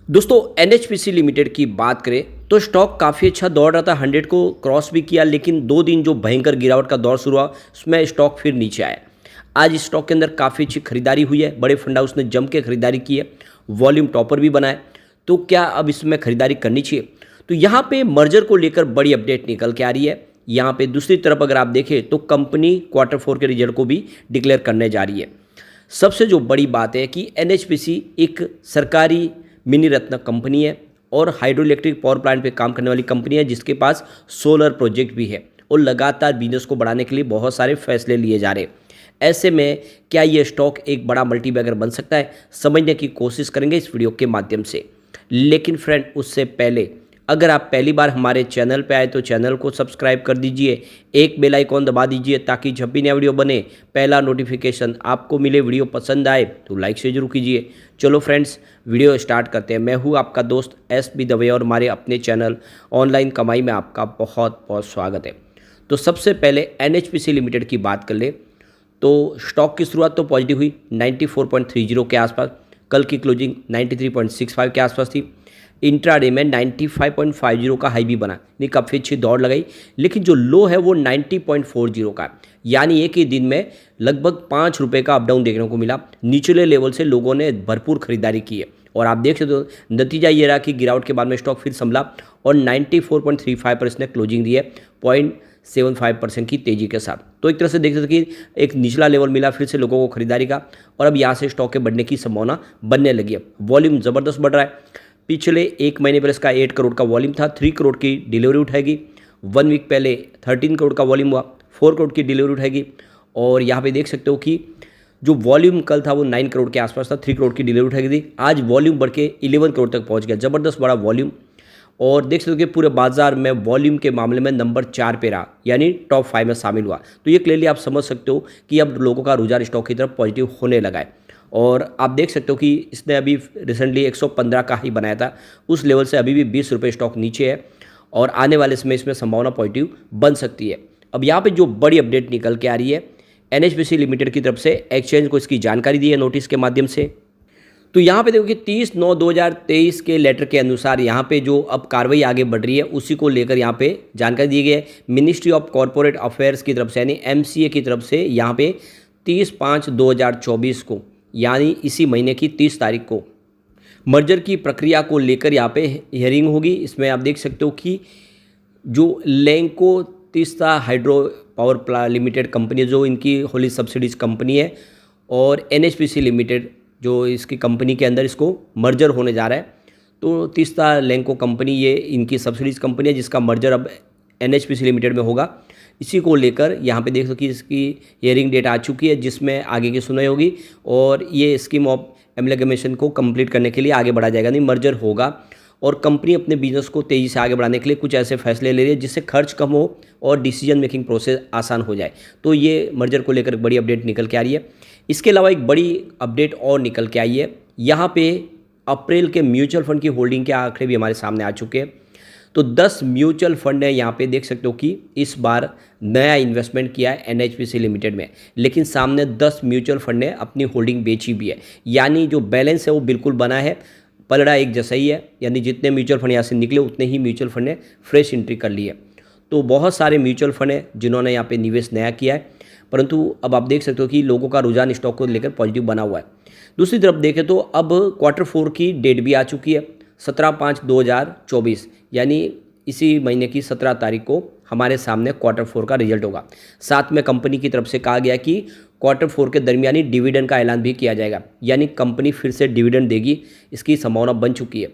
दोस्तों NHPC limited की बात करें तो स्टॉक काफ़ी अच्छा दौड़ रहा था, 100 को क्रॉस भी किया, लेकिन 2 दिन जो भयंकर गिरावट का दौर शुरू हुआ उसमें स्टॉक फिर नीचे आया। आज इस स्टॉक के अंदर काफ़ी अच्छी खरीदारी हुई है, बड़े फंड हाउस ने जम के खरीदारी की है, वॉल्यूम टॉपर भी बनाए। तो क्या अब इसमें खरीदारी करनी चाहिए? तो यहाँ पे मर्जर को लेकर बड़ी अपडेट निकल के आ रही है। यहाँ पे दूसरी तरफ अगर आप देखें तो कंपनी Q4 के रिजल्ट को भी डिक्लेयर करने जा रही है। सबसे जो बड़ी बात है कि एनएचपीसी एक सरकारी मिनी रत्न कंपनी है और हाइड्रो इलेक्ट्रिक पावर प्लांट पे काम करने वाली कंपनी है, जिसके पास सोलर प्रोजेक्ट भी है और लगातार बिजनेस को बढ़ाने के लिए बहुत सारे फैसले लिए जा रहे हैं। ऐसे में क्या ये स्टॉक एक बड़ा मल्टीबैगर बन सकता है, समझने की कोशिश करेंगे इस वीडियो के माध्यम से। लेकिन फ्रेंड, उससे पहले अगर आप पहली बार हमारे चैनल पे आए तो चैनल को सब्सक्राइब कर दीजिए, एक बेल आइकॉन दबा दीजिए ताकि जब भी नया वीडियो बने पहला नोटिफिकेशन आपको मिले। वीडियो पसंद आए तो लाइक से जरूर कीजिए। चलो फ्रेंड्स, वीडियो स्टार्ट करते हैं। मैं हूँ आपका दोस्त SB दवे और हमारे अपने चैनल ऑनलाइन कमाई में आपका बहुत बहुत स्वागत है। तो सबसे पहले एनएचपीसी लिमिटेड की बात कर ले तो स्टॉक की शुरुआत तो पॉजिटिव हुई 94.30 के आसपास, कल की क्लोजिंग 93.65 के आसपास थी। इंट्राडे में 95.50 का हाई भी बना, नहीं काफ़ी अच्छी दौड़ लगाई, लेकिन जो लो है वो 90.40 का, यानी एक ही दिन में लगभग 5 रुपये का अपडाउन देखने को मिला। निचले लेवल से लोगों ने भरपूर खरीदारी की है और आप देख सकते हो नतीजा ये रहा कि गिरावट के बाद में स्टॉक फिर संभला और 94.35 पर इसने क्लोजिंग दी है 0.75% की तेज़ी के साथ। तो एक तरह से देख सकते कि एक निचला लेवल मिला फिर से लोगों को खरीदारी का और अब यहाँ से स्टॉक के बढ़ने की संभावना बनने लगी है। वॉल्यूम ज़बरदस्त बढ़ रहा है। पिछले एक महीने पहले इसका 8 करोड़ का वॉल्यूम था, 3 करोड़ की डिलीवरी उठाएगी। 1 वीक पहले 13 करोड़ का वॉल्यूम हुआ, 4 करोड़ की डिलीवरी उठाएगी। और यहाँ पे देख सकते हो कि जो वॉल्यूम कल था वो 9 करोड़ के आसपास था, 3 करोड़ की डिलीवरी उठाएगी थी। आज वॉल्यूम बढ़ के 11 करोड़ तक पहुँच गया, ज़बरदस्त बड़ा वॉल्यूम। और देख सकते हो कि पूरे बाजार में वॉल्यूम के मामले में नंबर 4 पे रहा, यानी टॉप 5 में शामिल हुआ। तो ये क्लियरली आप समझ सकते हो कि अब लोगों का रुझान स्टॉक की तरफ पॉजिटिव होने लगा है। और आप देख सकते हो कि इसने अभी रिसेंटली 115 का ही बनाया था, उस लेवल से अभी भी 20 रुपये स्टॉक नीचे है और आने वाले समय इसमें संभावना पॉजिटिव बन सकती है। अब यहाँ पे जो बड़ी अपडेट निकल के आ रही है, एनएचपीसी लिमिटेड की तरफ से एक्सचेंज को इसकी जानकारी दी है नोटिस के माध्यम से। तो यहाँ पे देखो कि 30/9/2023 के लेटर के अनुसार यहाँ पे जो अब कार्रवाई आगे बढ़ रही है उसी को लेकर यहाँ पे जानकारी दी गई है मिनिस्ट्री ऑफ कॉरपोरेट अफेयर्स की तरफ से, यानी MCA की तरफ से। यहाँ पे 30/5/2024 को, यानी इसी महीने की 30 तारीख को मर्जर की प्रक्रिया को लेकर यहाँ पे हियरिंग होगी। इसमें आप देख सकते हो कि जो Lanco Teesta hydro power plant limited company है, जो इनकी होली सब्सिडीज कंपनी है, और एनएचपीसी लिमिटेड जो इसकी कंपनी के अंदर इसको मर्जर होने जा रहा है। तो तीस्ता लैंको कंपनी ये इनकी सब्सिडीज कंपनी है जिसका मर्जर अब एनएचपीसी लिमिटेड में होगा। इसी को लेकर यहाँ पे देख सकते कि इसकी हियरिंग डेट आ चुकी है जिसमें आगे की सुनवाई होगी और ये स्कीम ऑफ एमलगमेशन को कंप्लीट करने के लिए आगे बढ़ा जाएगा, नहीं मर्जर होगा। और कंपनी अपने बिजनेस को तेज़ी से आगे बढ़ाने के लिए कुछ ऐसे फैसले ले रही है जिससे खर्च कम हो और डिसीजन मेकिंग प्रोसेस आसान हो जाए। तो ये मर्जर को लेकर बड़ी अपडेट निकल के आ रही है। इसके अलावा एक बड़ी अपडेट और निकल के आई है, यहाँ पे अप्रैल के म्यूचुअल फंड की होल्डिंग के आंकड़े भी हमारे सामने आ चुके हैं। तो 10 म्यूचुअल फंड है, यहाँ पे देख सकते हो कि इस बार नया इन्वेस्टमेंट किया है एनएचपीसी लिमिटेड में, लेकिन सामने 10 म्यूचुअल फंड ने अपनी होल्डिंग बेची भी है, यानी जो बैलेंस है वो बिल्कुल बना है, पलड़ा एक जैसा ही है, यानी जितने म्यूचुअल फंड यहाँ से निकले उतने ही म्यूचुअल फंड ने फ्रेश एंट्री कर ली है। तो बहुत सारे म्यूचुअल फंड हैं जिन्होंने यहाँ पे निवेश नया किया है, परंतु अब आप देख सकते हो कि लोगों का रुझान स्टॉक को लेकर पॉजिटिव बना हुआ है। दूसरी तरफ देखें तो अब Q4 की डेट भी आ चुकी है 17/5/2024, यानी इसी महीने की 17 तारीख को हमारे सामने Q4 का रिजल्ट होगा। साथ में कंपनी की तरफ से कहा गया कि Q4 के दरमियानी डिविडेंड का ऐलान भी किया जाएगा, यानी कंपनी फिर से डिविडेंड देगी, इसकी संभावना बन चुकी है।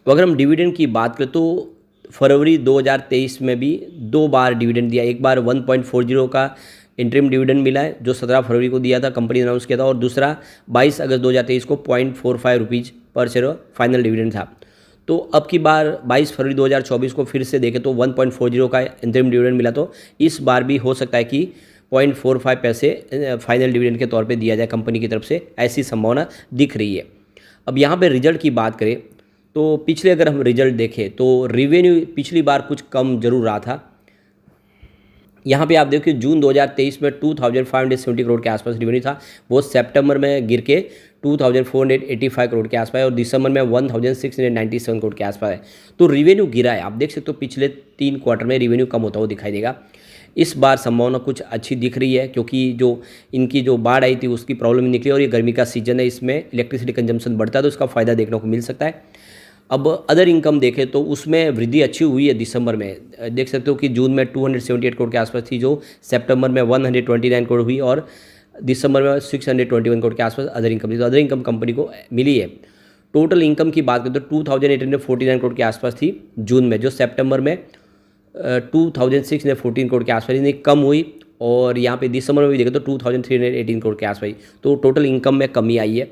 तो अगर हम डिविडेंड की बात करें तो फरवरी 2023 में भी 2 बार डिविडेंड दिया, एक बार 1.40 का इंटरिम डिविडेंड मिला है जो 17 फरवरी को दिया था, कंपनी ने अनाउंस किया था, और दूसरा 22 अगस्त 2023 को 0.45 रुपीज़ पर शेयर फाइनल डिविडेंड था। तो अब की बार 22 फरवरी 2024 को फिर से देखें तो 1.40 का इंटरिम डिविडेंड मिला, तो इस बार भी हो सकता है कि 0.45 पैसे फाइनल डिविडेंड के तौर पे दिया जाए कंपनी की तरफ से, ऐसी संभावना दिख रही है। अब यहाँ पे रिजल्ट की बात करें तो पिछले अगर हम रिजल्ट देखें तो रेवेन्यू पिछली बार कुछ कम जरूर रहा था। यहाँ पे आप देखिए जून 2023 में 2570 करोड़ के आसपास रेवेन्यू था, वो सितंबर में गिर के 2485 करोड़ के आसपास है और दिसंबर में 1697 करोड़ के आसपास है। तो रिवेन्यू गिरा है, आप देख सकते हो पिछले 3 क्वार्टर में रिवेन्यू कम होता हुआ दिखाई देगा। इस बार संभावना कुछ अच्छी दिख रही है क्योंकि जो इनकी जो बाढ़ आई थी उसकी प्रॉब्लम निकली और ये गर्मी का सीजन है, इसमें इलेक्ट्रिसिटी कंजम्पशन बढ़ता है तो इसका फ़ायदा देखने को मिल सकता है। अब अदर इनकम देखें तो उसमें वृद्धि अच्छी हुई है दिसंबर में, देख सकते हो कि जून में 278 करोड़ के आसपास थी जो सितंबर में 129 करोड़ हुई और दिसंबर में 621 करोड़ के आसपास अदर इनकम थी। तो अदर इनकम कंपनी को मिली है। टोटल इनकम की बात करें तो 2849 करोड़ के आसपास थी जून में, जो सितंबर में 2614 करोड़ के आसपास इतनी कम हुई और यहाँ पे दिसंबर में भी देखें तो 2318 करोड़ के आसपास। तो टोटल इनकम में कमी आई है।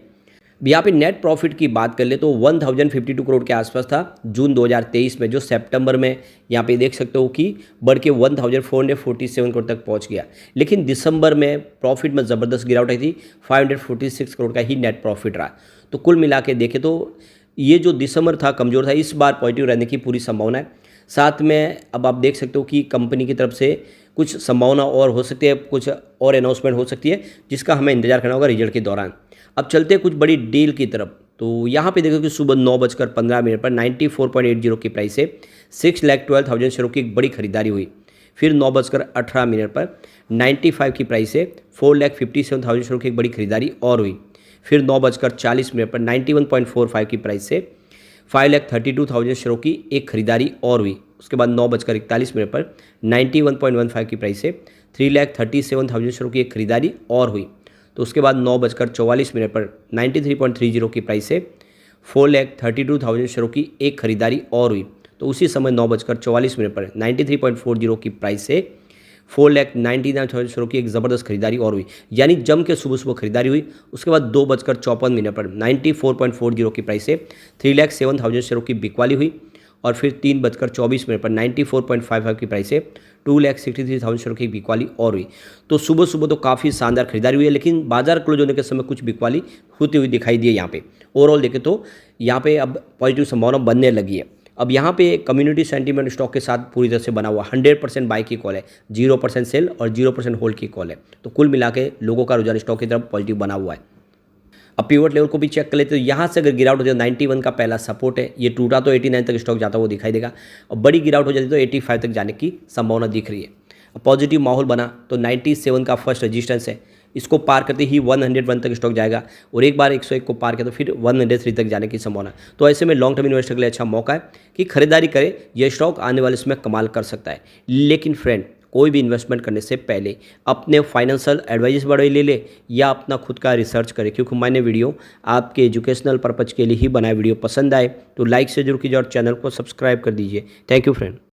यहाँ पे नेट प्रॉफिट की बात कर ले तो 1052 करोड़ के आसपास था जून 2023 में, जो सितंबर में यहाँ पे देख सकते हो कि बढ़ के 1447 करोड़ तक पहुँच गया। लेकिन दिसंबर में प्रॉफिट में ज़बरदस्त गिरावट आई थी, 546 करोड़ का ही नेट प्रॉफिट रहा। तो कुल मिला के देखें तो ये जो दिसंबर था कमज़ोर था, इस बार पॉजिटिव रहने की पूरी संभावना है। साथ में अब आप देख सकते हो कि कंपनी की तरफ से कुछ संभावना और हो सकती है, कुछ और अनाउंसमेंट हो सकती है जिसका हमें इंतजार करना होगा रिजल्ट के दौरान। अब चलते हैं कुछ बड़ी डील की तरफ। तो यहाँ पे देखो कि सुबह 9:15 पर 94.80 की प्राइस से 6,12,000 शेयरों की एक बड़ी खरीदारी हुई। फिर 9:18 पर 95 की प्राइस से 4,57,000 शेयरों की एक बड़ी खरीदारी और हुई। फिर 9:40 पर 91.45 की प्राइस से 5,32,000 शेयरों की एक खरीदारी और हुई। उसके बाद 9:41 पर 91.15 की प्राइस से 3,37,000 शेयरों की एक खरीदारी और हुई। तो उसके बाद 9:44 पर 93.30 की प्राइस से 4,32,000 शेयरों की एक खरीदारी और हुई। तो उसी समय 9:44 पर 93.40 की प्राइस से 4,99,000 शेयरों की एक ज़बरदस्त खरीदारी और हुई। यानी जम के सुबह सुबह खरीदारी हुई। उसके बाद 2:54 पर 94.40 की प्राइस से 3,07,000 शेयरों की बिकवाली हुई और फिर 3:24 पर 94.55 की प्राइस से 2,63,000 शेयरों की बिकवाली और हुई। तो सुबह सुबह तो काफ़ी शानदार खरीदारी हुई है, लेकिन बाजार क्लोज होने के समय कुछ बिकवाली होती हुई दिखाई दी है। यहाँ पे ओवरऑल देखें तो यहाँ पे अब पॉजिटिव संभावना बनने लगी है। अब यहाँ पे कम्युनिटी सेंटीमेंट स्टॉक के साथ पूरी तरह से बना हुआ 100% बाई की कॉल है, 0% सेल और 0% होल्ड की कॉल है। तो कुल मिला के लोगों का रुझान स्टॉक की तरफ पॉजिटिव बना हुआ है। अब पिवट लेवल को भी चेक कर लेते तो यहाँ से अगर गिरावट हो जाए 91 का पहला सपोर्ट है, ये टूटा तो 89 तक स्टॉक जाता हुआ दिखाई देगा और बड़ी गिरावट हो जाती तो 85 तक जाने की संभावना दिख रही है। अब पॉजिटिव माहौल बना तो 97 का फर्स्ट रेजिस्टेंस है, इसको पार करते ही 101 तक स्टॉक जाएगा और एक बार 101 को पार किया तो फिर 103 तक जाने की संभावना। तो ऐसे में लॉन्ग टर्म इन्वेस्टर के लिए अच्छा मौका है कि खरीदारी करें, यह स्टॉक आने वाले समय कमाल कर सकता है। लेकिन फ्रेंड, कोई भी इन्वेस्टमेंट करने से पहले अपने फाइनेंशियल एडवाइस बड़े ले ले या अपना खुद का रिसर्च करें, क्योंकि मैंने वीडियो आपके एजुकेशनल पर्पज़ के लिए ही बनाया। वीडियो पसंद आए तो लाइक से जरूर कीजिए और चैनल को सब्सक्राइब कर दीजिए। Thank you friend.